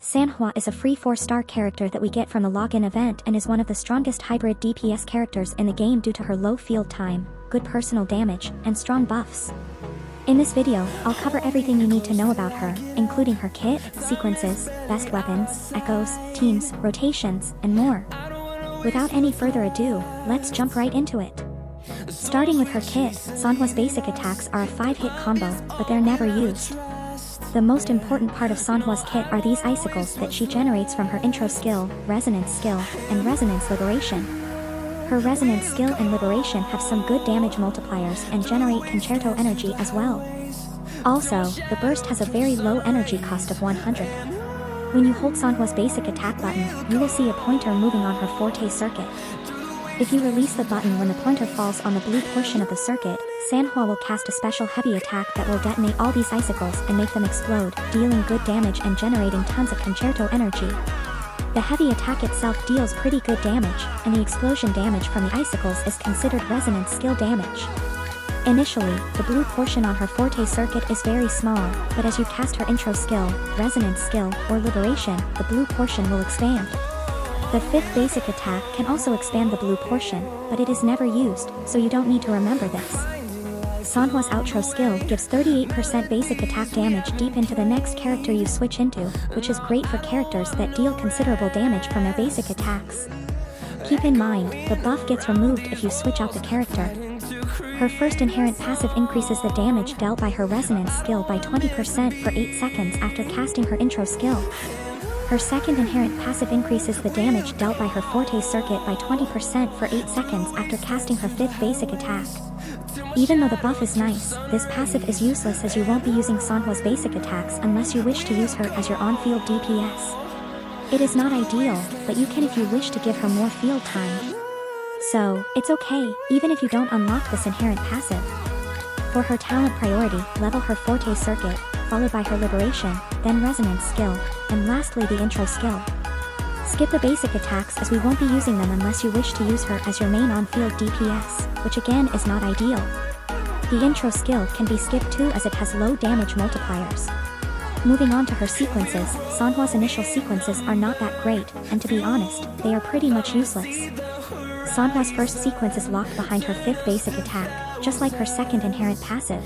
Sanhua is a free 4-star character that we get from the login event and is one of the strongest hybrid DPS characters in the game due to her low field time, good personal damage, and strong buffs. In this video, I'll cover everything you need to know about her, including her kit, sequences, best weapons, echoes, teams, rotations, and more. Without any further ado, let's jump right into it. Starting with her kit, Sanhua's basic attacks are a 5-hit combo, but they're never used. The most important part of Sanhua's kit are these icicles that she generates from her intro skill, resonance skill, and resonance liberation. Her resonance skill and liberation have some good damage multipliers and generate concerto energy as well. Also, the burst has a very low energy cost of 100. When you hold Sanhua's basic attack button, you will see a pointer moving on her forte circuit. If you release the button when the pointer falls on the blue portion of the circuit, Sanhua will cast a special heavy attack that will detonate all these icicles and make them explode, dealing good damage and generating tons of concerto energy. The heavy attack itself deals pretty good damage, and the explosion damage from the icicles is considered resonance skill damage. Initially, the blue portion on her forte circuit is very small, but as you cast her intro skill, resonance skill, or liberation, the blue portion will expand. The 5th basic attack can also expand the blue portion, but it is never used, so you don't need to remember this. Sanhua's outro skill gives 38% basic attack damage deep into the next character you switch into, which is great for characters that deal considerable damage from their basic attacks. Keep in mind, the buff gets removed if you switch out the character. Her first inherent passive increases the damage dealt by her resonance skill by 20% for 8 seconds after casting her intro skill. Her second inherent passive increases the damage dealt by her forte circuit by 20% for 8 seconds after casting her 5th basic attack. Even though the buff is nice, this passive is useless as you won't be using Sanhua's basic attacks unless you wish to use her as your on-field DPS. It is not ideal, but you can if you wish to give her more field time. So, it's okay, even if you don't unlock this inherent passive. For her talent priority, level her forte circuit, followed by her liberation, then resonance skill, and lastly the intro skill. Skip the basic attacks as we won't be using them unless you wish to use her as your main on-field DPS, which again is not ideal. The intro skill can be skipped too as it has low damage multipliers. Moving on to her sequences, Sanhua's initial sequences are not that great, and to be honest, they are pretty much useless. Sanhua's first sequence is locked behind her 5th basic attack, just like her second inherent passive.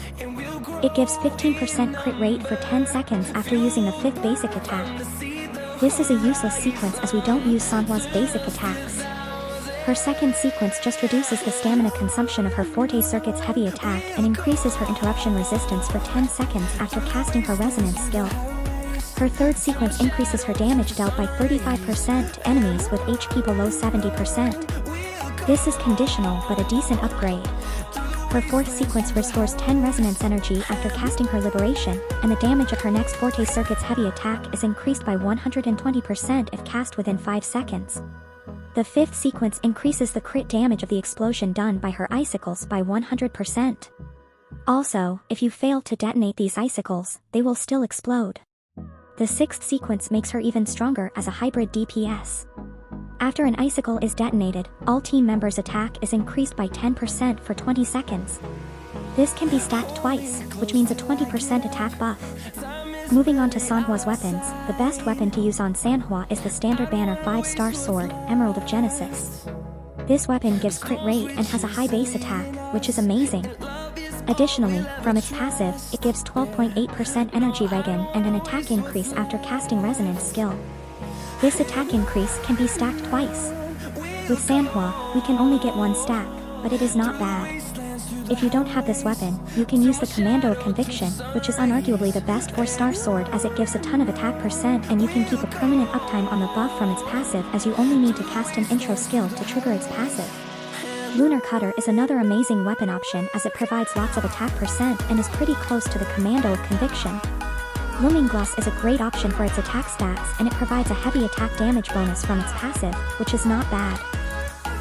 It gives 15% crit rate for 10 seconds after using the 5th basic attack. This is a useless sequence as we don't use Sanhua's basic attacks. Her second sequence just reduces the stamina consumption of her forte circuit's heavy attack and increases her interruption resistance for 10 seconds after casting her resonance skill. Her third sequence increases her damage dealt by 35% to enemies with HP below 70%. This is conditional but a decent upgrade. Her fourth sequence restores 10 resonance energy after casting her liberation, and the damage of her next forte circuit's heavy attack is increased by 120% if cast within 5 seconds. The 5th sequence increases the crit damage of the explosion done by her icicles by 100%. Also, if you fail to detonate these icicles, they will still explode. The 6th sequence makes her even stronger as a hybrid DPS. After an icicle is detonated, all team members' attack is increased by 10% for 20 seconds. This can be stacked twice, which means a 20% attack buff. Moving on to Sanhua's weapons, the best weapon to use on Sanhua is the standard banner 5-star sword, Emerald of Genesis. This weapon gives crit rate and has a high base attack, which is amazing. Additionally, from its passive, it gives 12.8% energy regen and an attack increase after casting resonance skill. This attack increase can be stacked twice. With Sanhua, we can only get one stack, but it is not bad. If you don't have this weapon, you can use the Commando of Conviction, which is unarguably the best 4-star sword as it gives a ton of attack percent and you can keep a permanent uptime on the buff from its passive as you only need to cast an intro skill to trigger its passive. Lunar Cutter is another amazing weapon option as it provides lots of attack percent and is pretty close to the Commando of Conviction. Looming Gloss is a great option for its attack stats and it provides a heavy attack damage bonus from its passive, which is not bad.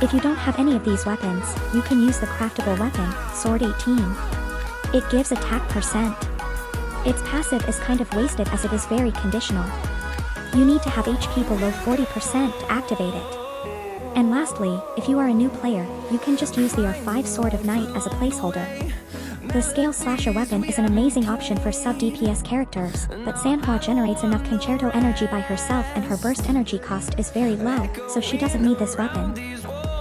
If you don't have any of these weapons, you can use the craftable weapon, Sword 18. It gives attack percent. Its passive is kind of wasted as it is very conditional. You need to have HP below 40% to activate it. And lastly, if you are a new player, you can just use the R5 Sword of Night as a placeholder. The scale slasher weapon is an amazing option for sub DPS characters, but Sanhua generates enough concerto energy by herself and her burst energy cost is very low, so she doesn't need this weapon.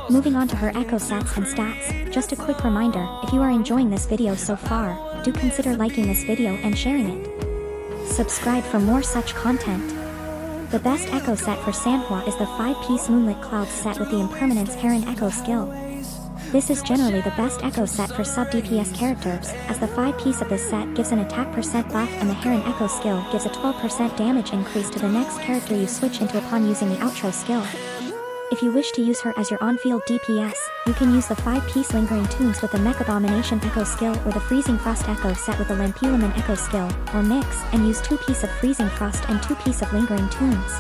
Moving on to her echo stats and stats, just a quick reminder, if you are enjoying this video so far, do consider liking this video and sharing it. Subscribe for more such content. The best echo set for Sanhua is the 5-piece Moonlit Clouds set with the Impermanence Heron Echo skill. This is generally the best echo set for sub DPS characters, as the 5-piece of this set gives an attack percent buff and the Heron Echo skill gives a 12% damage increase to the next character you switch into upon using the outro skill. If you wish to use her as your on-field DPS, you can use the 5-piece Lingering Tunes with the Mech Abomination Echo skill or the Freezing Frost Echo set with the Lampuloman Echo skill, or mix and use 2-piece of Freezing Frost and 2-piece of Lingering Tunes.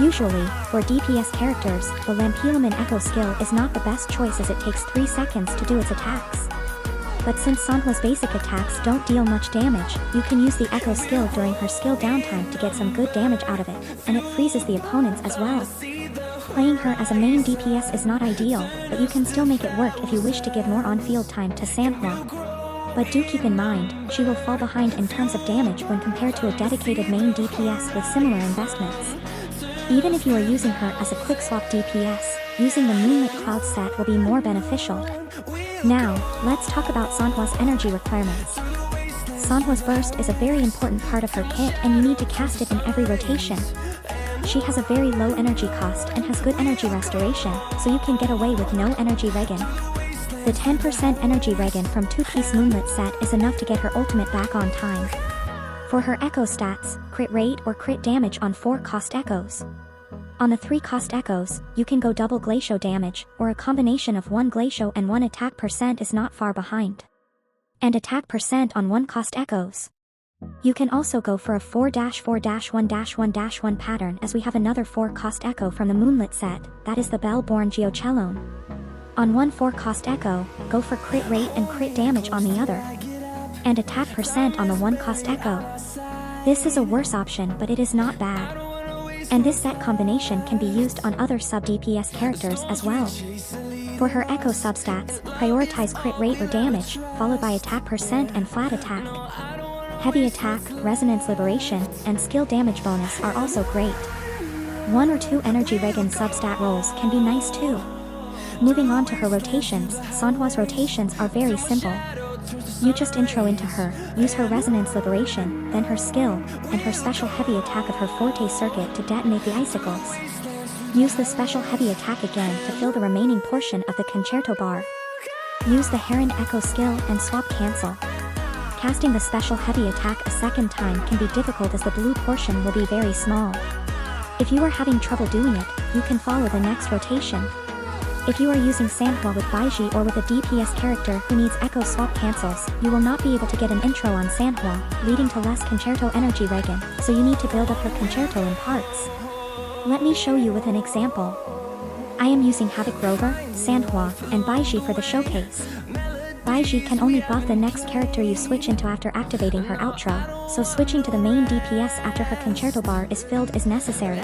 Usually, for DPS characters, the Lampuloman Echo skill is not the best choice as it takes 3 seconds to do its attacks. But since Sanhua's basic attacks don't deal much damage, you can use the Echo skill during her skill downtime to get some good damage out of it, and it freezes the opponents as well. Playing her as a main DPS is not ideal, but you can still make it work if you wish to give more on-field time to Sanhua. But do keep in mind, she will fall behind in terms of damage when compared to a dedicated main DPS with similar investments. Even if you are using her as a quick swap DPS, using the Moonlit Cloud set will be more beneficial. Now, let's talk about Sanhua's energy requirements. Sanhua's burst is a very important part of her kit and you need to cast it in every rotation. She has a very low energy cost and has good energy restoration, so you can get away with no energy regen. The 10% energy regen from 2-piece Moonlit set is enough to get her ultimate back on time. For her echo stats, crit rate or crit damage on 4 cost echoes. On the 3 cost echoes, you can go double glacial damage, or a combination of 1 glacial and 1 attack percent is not far behind. And attack percent on 1 cost echoes. You can also go for a 4-4-1-1-1 pattern as we have another 4 cost echo from the Moonlit set, that is the Bell-born Geochelone. On 1 4 cost echo, go for crit rate and crit damage on the other. And attack percent on the 1 cost echo. This is a worse option but it is not bad. And this set combination can be used on other sub DPS characters as well. For her echo substats, prioritize crit rate or damage, followed by attack percent and flat attack. Heavy attack, resonance liberation, and skill damage bonus are also great. 1 or 2 energy regen substat rolls can be nice too. Moving on to her rotations, Sanhua's rotations are very simple. You just intro into her, use her resonance liberation, then her skill, and her special heavy attack of her Forte circuit to detonate the icicles. Use the special heavy attack again to fill the remaining portion of the concerto bar. Use the Heron Echo skill and swap cancel. Casting the special heavy attack a second time can be difficult as the blue portion will be very small. If you are having trouble doing it, you can follow the next rotation. If you are using Sanhua with Baiji or with a DPS character who needs echo swap cancels, you will not be able to get an intro on Sanhua, leading to less concerto energy regen, so you need to build up her concerto in parts. Let me show you with an example. I am using Havoc Rover, Sanhua, and Baiji for the showcase. Baiji can only buff the next character you switch into after activating her outro, so switching to the main DPS after her concerto bar is filled is necessary.